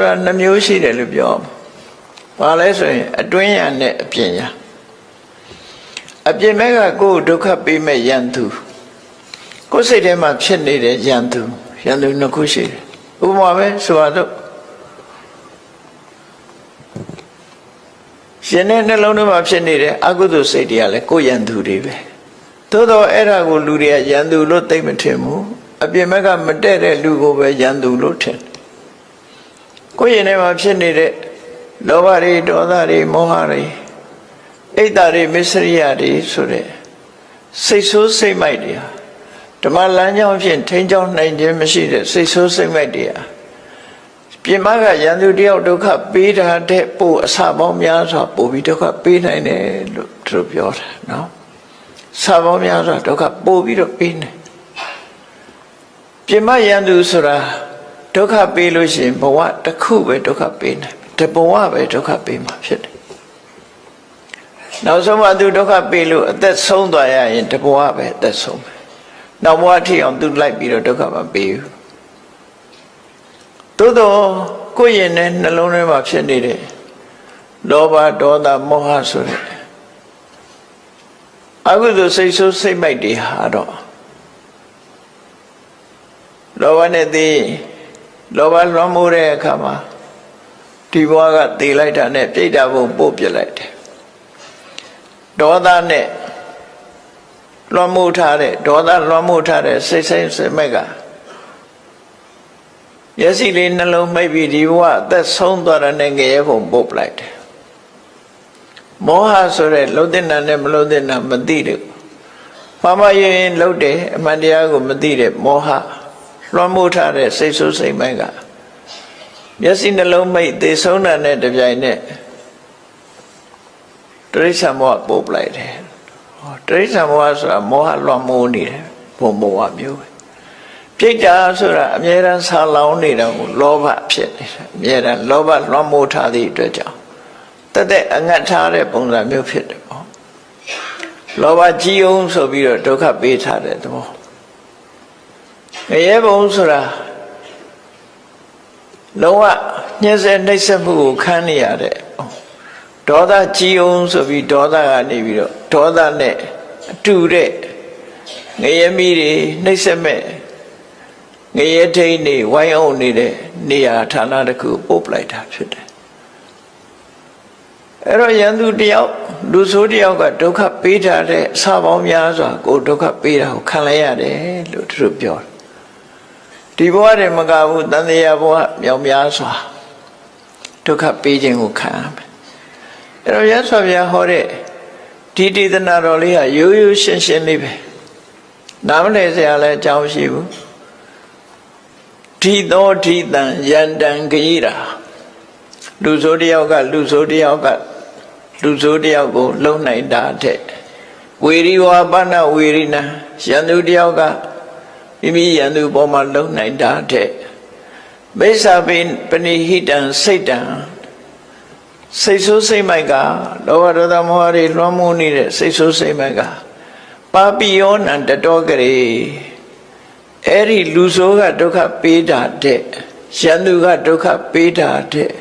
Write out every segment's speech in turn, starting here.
ဆိုတာနှမျိုးရှိတယ်လို့ပြောဘာလဲဆိုရင်အတွင်းရနဲ့အပြင်ရအပြင်ဘက်ကကိုယ်ဒုက္ခပေးမဲ့ယန္တုကိုယ်စိတ်ထဲမှာဖြစ်နေတဲ့ယန္တုနှစ်ခုရှိတယ်ဥပမာပဲဆိုတော့ရှင်တဲ့နှလုံးထဲမှာဖြစ်နေတဲ့အကုသိုလ်စိတ်တွေကလည်းကိုယ်ယန္တုတွေပဲသို့တော့အဲ့ဒါကိုလူတွေကယန္တုလို့သိမထင်ဘူးအပြင်ဘက်ကမတည့်တဲ့လူကိုပဲယန္တုလို့ထင်ကိုယ်ရင်ထဲမှာဖြစ်နေတဲ့လောဘတွေဒေါသတွေမောဟတွေအိတ်တာတွေမစ္စရိယတွေဆိုတဲ့စိတ်ဆိုးစိတ်မိုက်တွေဟာဓမ္မလမ်းကြောင်းဖြင့်ထိန်းချောင်းနိုင်ခြင်းမရှိတဲ့စိတ်ဆိုးစိတ်မိုက်တွေဟာပြင်မကယန္တုတယောက်ဒုက္ခပေးတာတဲ့ပို့အစပေါင်းများစွာပို့ပြီးဒုက္ခပေးနိုင်တယ်လို့သူတို့ပြောတာနော်အစပေါင်းများစွာဒုက္ခပို့ပြီးတော့ပေးနေပြင်မယန္တုဆိုတာဒုက္ခပေးလို့ရှိရင်ဘဝတစ်ခုပဲဒုက္ခပေးနိုင်တဘဝပဲဒုက္ခပေးမှာဖြစ်တယ်နောက်ဆုံးမှသူဒုက္ခပေးလို့အသက်ဆုံးသွားရရင်တဘဝပဲအသက်ဆုံးမယ်နောက်ဘဝထိအောင်သူလိုက်ပြီးတော့ဒုက္ခမပေးဘူးသို့တော့ကိုယ့်ရင်နဲ့နှလုံးထဲမှာဖြစ်နေတဲ့လောဘဒေါသမောဟဆိုတဲ့အကုသိုလ်စိတ်ဆိုးစိတ်မိုက်တွေဟာတော့လောဘနဲ့သိလောဘလွှမ်းမိုးတဲ့အခါမှာဒီဘဝကသေလိုက်တာနဲ့ပြိတ္တာဘုံပို့ပြလိုက်တယ်ဒေါသနဲ့လွှမ်းမိုးထားတဲ့ဒေါသလွှမ်းမိုးထားတဲ့စိတ်စိတ်မိုက်ကမျက်စိလေးနှလုံးမိတ်ပြီးဒီဘဝအသက်ဆုံးသွားတဲ့ငရဲဘုံပို့ပလိုက်တယ်မောဟဆိုတဲ့လှုပ်တဲ့နာနဲ့မလှုပ်တဲ့နာမသိတယ်ဘာမှရင်လှုပ်တယ်အမှန်တရားကိုမသိတဲ့မောဟလွှမ်းမိုးထားတဲ့စိတ်ဆိုးစိတ်မိုက်ကမျက်စိနှလုံးမိတ်သေဆုံးတာနဲ့တပြိုင်နက်တိရစ္ဆာန်ဘဝပို့ပလိုက်တယ်တိရစ္ဆာန်ဘဝဆိုတာမောဟလွှမ်းမိုးနေတယ်ဘုံဘဝမျိုးပဲပြိတ္တာဆိုတာအမြဲတမ်းဆာလောင်နေတာကိုလောဘဖြစ်နေတယ်အမြဲတမ်းလောဘလွှမ်းမိုးထားသည့်အတွက်ကြောင့်တက်တဲ့အငတ်ထားတဲ့ပုံစံမျိုးဖြစ်တယ်ပေါ့လောဘကြီးအောင်ဆိုပြီးတော့ဒုက္ခပေးထားတဲ့သဘောငရဲဘုံဆိုတာလုံးဝညှင်းဆဲနှိပ်စက်မှုကိုခံနေရတဲ့ဒေါသကြီးအောင်ဆိုပြီးဒေါသကနေပြီးတော့ဒေါသနဲ့အတူတဲ့ငရဲမီးတွေနှိပ်စက်မဲ့ငရဲထိန်နေဝိုင်းအောင်နေတဲ့နေရာဌာနတစ်ခုပို့ပလိုက်တာဖြစ်တယ်အဲ့တော့ယန္တုတယောက်လူဆိုးတယောက်ကဒုက္ခပေးထားတဲ့အစာပေါင်းများစွာကိုဒုက္ခပေးတာကိုခံလိုက်ရတယ်လို့သူတို့ပြောတယ်ဒီဘဝတည်းမကဘူးတန်တရားဘဝမြောက်များစွာဒုက္ခပေးခြင်းကိုခံရမယ်အဲ့တော့ရသော်ဗျာဟောတဲ့ဒီဒေသနာတော်လေးကရိုးရိုးရှင်းရှင်းလေးပဲနားမလည်စရာလည်းအကြောင်းရှိဘူးဒီသောဒီတံယန္တံဂိရာလူဆိုးတယောက်ကလူဆိုးတယောက်ကလူဆိုးတယောက်ကိုလုံနိုင်တာတဲ့ဝေရိဝါပနဝေရိနာယန္တုတယောက်ကမိမိယန္တုပေါ်မှာလုံနိုင်တာတဲ့မိစ္ဆာပဏိဟိတံစိတ်တံစိတ်ဆိုးစိတ်မိုက်ကလောဘဒေါသမောဟတွေလွှမ်းမိုးနေတဲ့စိတ်ဆိုးစိတ်မိုက်ကပါပိယောနံတတောကရေအဲ့ဒီလူဆိုးကဒုက္ခပေးတာတဲ့ယန္တုကဒုက္ခပေးတာတဲ့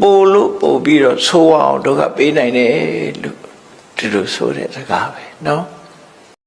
ပို့လို့ပို့ပြီးတော့ဆိုးအောင်ဒုက္ခပေးနိုင်တယ်လို့ဒီလိုဆိုတဲ့စကားပဲနော်